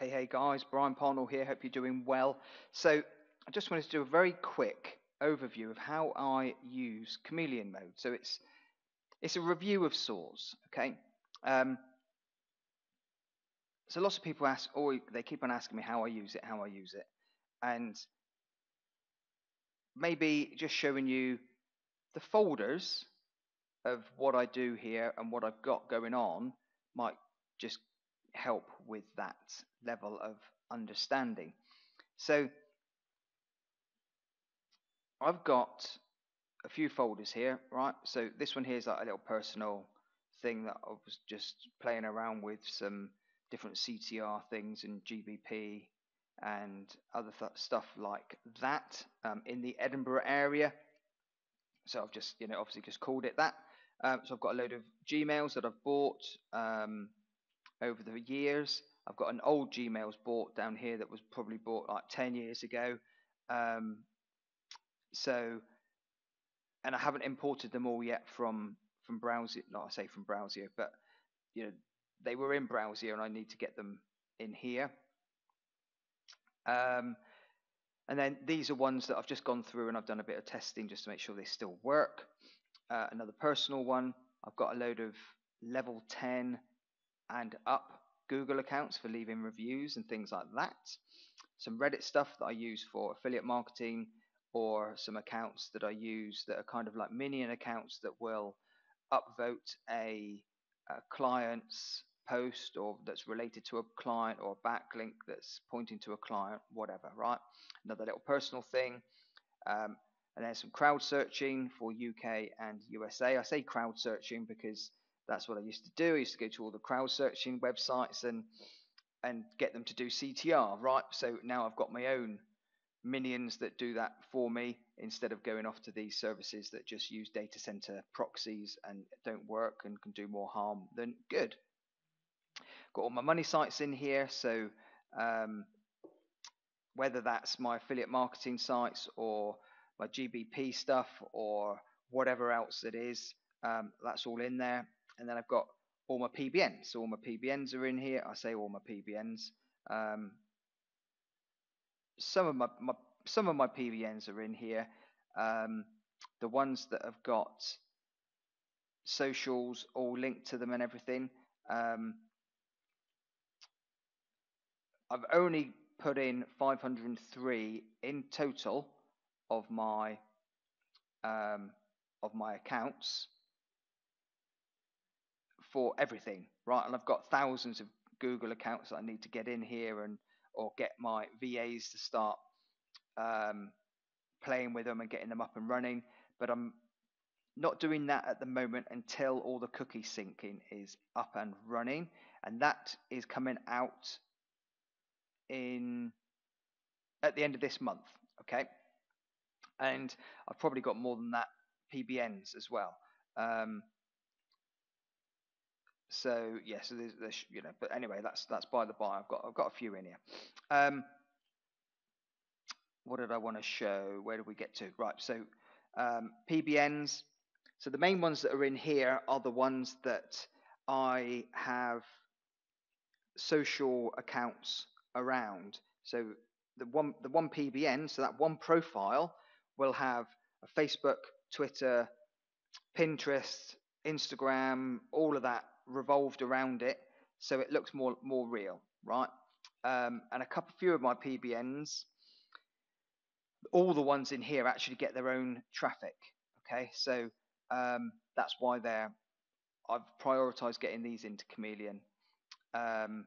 Hey guys, Brian Parnell here. Hope you're doing well. So I just wanted to do a very quick overview of how I use Chameleon Mode. So it's a review of sorts. Okay. Um, so lots of people ask, or they keep on asking me how I use it, and maybe just showing you the folders of what I do here and what I've got going on might just help with that level of understanding. So I've got a few folders here, right? So this one here is like a little personal thing that I was just playing around with some different CTR things and GBP and other stuff like that in the Edinburgh area. So I've just, obviously just called it that. So I've got a load of Gmails that I've bought over the years. I've got an old Gmails bought down here that was probably bought like 10 years ago. Um, so and I haven't imported them all yet from Browser. Not I say from Browser, but you know they were in Browser, and I need to get them in here. Um, and then these are ones that I've just gone through and I've done a bit of testing just to make sure they still work. Another personal one. I've got a load of level 10 and up Google accounts for leaving reviews and things like that. Some Reddit stuff that I use for affiliate marketing, or some accounts that I use that are kind of like minion accounts that will upvote a client's post or that's related to a client, or a backlink that's pointing to a client, whatever, right? Another little personal thing. And then some crowd searching for UK and USA. I say crowd searching because that's what I used to do. I used to go to all the crowd searching websites and get them to do CTR, right? So now I've got my own minions that do that for me instead of going off to these services that just use data center proxies and don't work and can do more harm than good. Got all my money sites in here, so um, whether that's my affiliate marketing sites or my GBP stuff or whatever else it is, that's all in there. And then I've got all my PBNs. So all my PBNs are in here. I say all my PBNs. Um, some of my PBNs are in here. Um, the ones that have got socials all linked to them and everything. I've only put in 503 in total of my um, accounts for everything, right? And I've got thousands of Google accounts that I need to get in here and or get my VAs to start um, playing with them and getting them up and running. But I'm not doing that at the moment until all the cookie syncing is up and running, and that is coming out in at the end of this month. Okay, and I've probably got more than that PBNs as well. Um, so yeah, so there's but anyway, that's by the by. I've got a few in here. What did I want to show? Where did we get to? Right, so PBNs. So the main ones that are in here are the ones that I have social accounts around. So the one PBN, so that one profile will have a Facebook, Twitter, Pinterest, Instagram, all of that revolved around it, so it looks more real, right? And a couple few of my PBNs, all the ones in here actually get their own traffic. Okay, so that's why I've prioritized getting these into Chameleon. And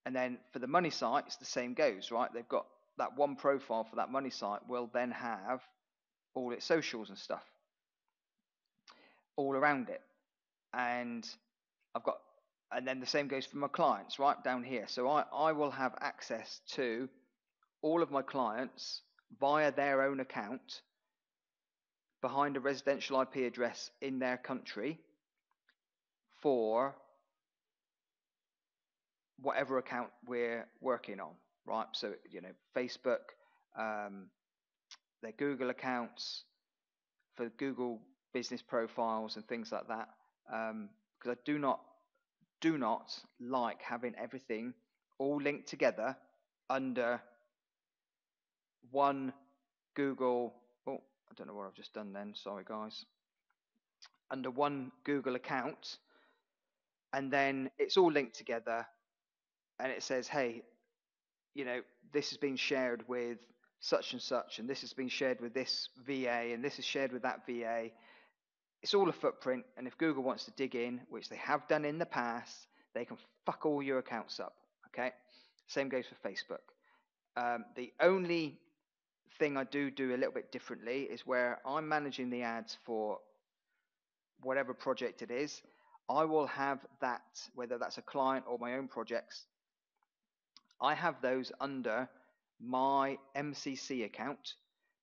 then for the money sites, the same goes, right? They've got that one profile for that money site will then have all its socials and stuff all around it. And I've got, and then the same goes for my clients right down here. So I will have access to all of my clients via their own account behind a residential IP address in their country for whatever account we're working on, right? So, Facebook, their Google accounts for Google business profiles and things like that. Because I do not like having everything all linked together under one Google. Oh, I don't know what I've just done then. Sorry, guys. Under one Google account, and then it's all linked together, and it says, hey, this has been shared with such and such, and this has been shared with this VA, and this is shared with that VA. It's all a footprint, and if Google wants to dig in, which they have done in the past, they can fuck all your accounts up. Okay, same goes for Facebook. The only thing I do a little bit differently is where I'm managing the ads for whatever project it is. I will have that, whether that's a client or my own projects, I have those under my MCC account,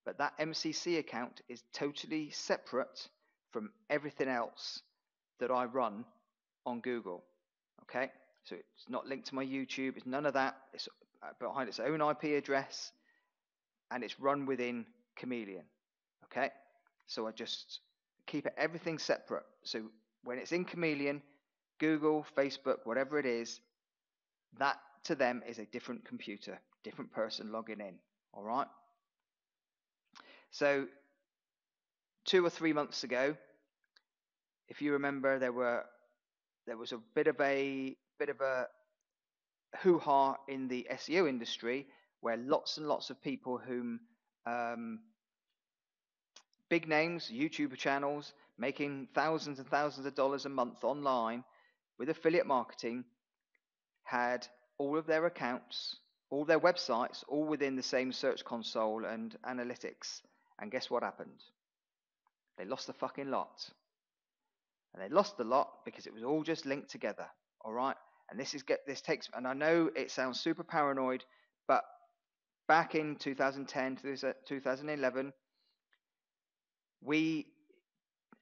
but that MCC account is totally separate from everything else that I run on Google. Okay, so it's not linked to my YouTube, it's none of that. It's behind its own IP address, and it's run within Chameleon. Okay, so I just keep everything separate. So when it's in Chameleon, Google, Facebook, whatever it is, that to them is a different computer, different person logging in. All right. So 2 or 3 months ago, if you remember, there was a bit of a hoo-ha in the SEO industry where lots and lots of people whom big names, YouTube channels, making thousands and thousands of dollars a month online with affiliate marketing, had all of their accounts, all their websites, all within the same search console and analytics. And guess what happened? They lost the fucking lot. And they lost the lot because it was all just linked together. All right. And this takes, and I know it sounds super paranoid, but back in 2010 to 2011, we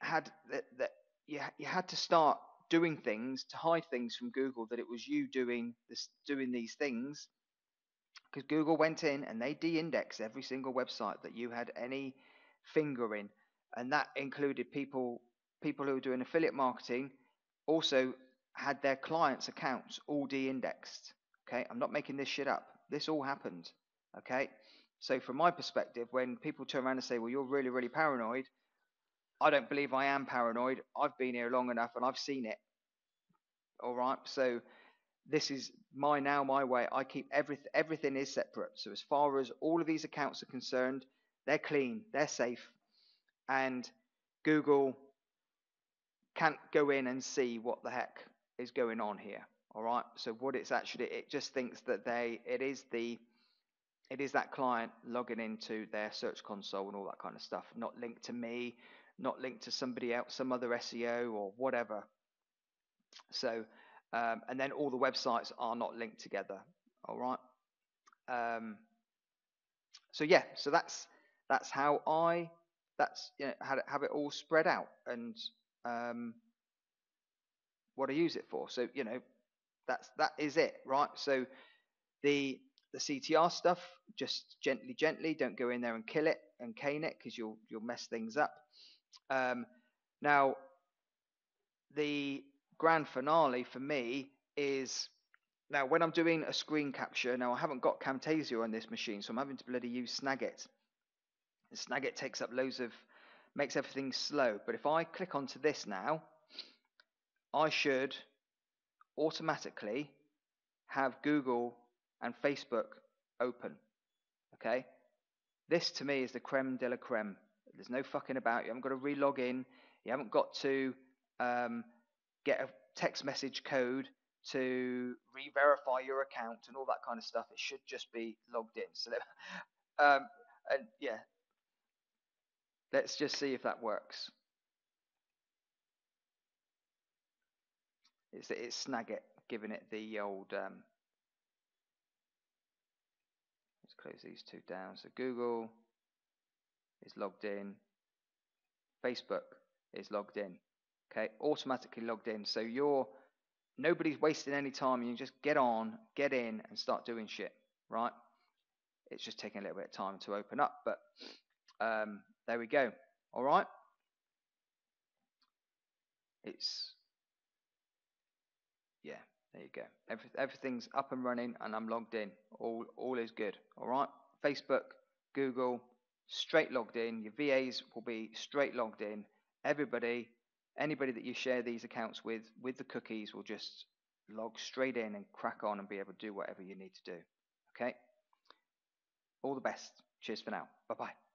had that you had to start doing things to hide things from Google that it was you doing these things, because Google went in and they de-indexed every single website that you had any finger in, and that included people who were doing affiliate marketing also had their clients' accounts all de-indexed. Okay, I'm not making this shit up. This all happened. Okay, so from my perspective, when people turn around and say, "Well, you're really, really paranoid," I don't believe I am paranoid. I've been here long enough and I've seen it. All right, so this is my way. I keep everything is separate. So as far as all of these accounts are concerned, they're clean, they're safe, and Google can't go in and see what the heck is going on here. All right. So what it's actually, it just thinks that it is that client logging into their search console and all that kind of stuff, not linked to me, not linked to somebody else, some other SEO or whatever. So, and then all the websites are not linked together. All right. So yeah, so that's how have it all spread out, and what I use it for. So that is it, right? So the CTR stuff, just gently, don't go in there and kill it and cane it, because you'll mess things up. Now the grand finale for me is, now when I'm doing a screen capture, now I haven't got Camtasia on this machine, so I'm having to bloody use Snagit. And Snagit takes up makes everything slow. But if I click onto this now, I should automatically have Google and Facebook open. Okay, this to me is the creme de la creme. There's no fucking about. You haven't got to re-log in. You haven't got to get a text message code to re-verify your account and all that kind of stuff. It should just be logged in. So and yeah, let's just see if that works. It's Snagit giving it the old. Let's close these two down. So Google is logged in. Facebook is logged in. Okay, automatically logged in. So nobody's wasting any time. You just get in, and start doing shit. Right? It's just taking a little bit of time to open up, but there we go. All right. Yeah. There you go. Everything's up and running, and I'm logged in. All is good. All right. Facebook, Google, straight logged in. Your VAs will be straight logged in. Anybody that you share these accounts with the cookies will just log straight in and crack on and be able to do whatever you need to do. Okay. All the best. Cheers for now. Bye bye.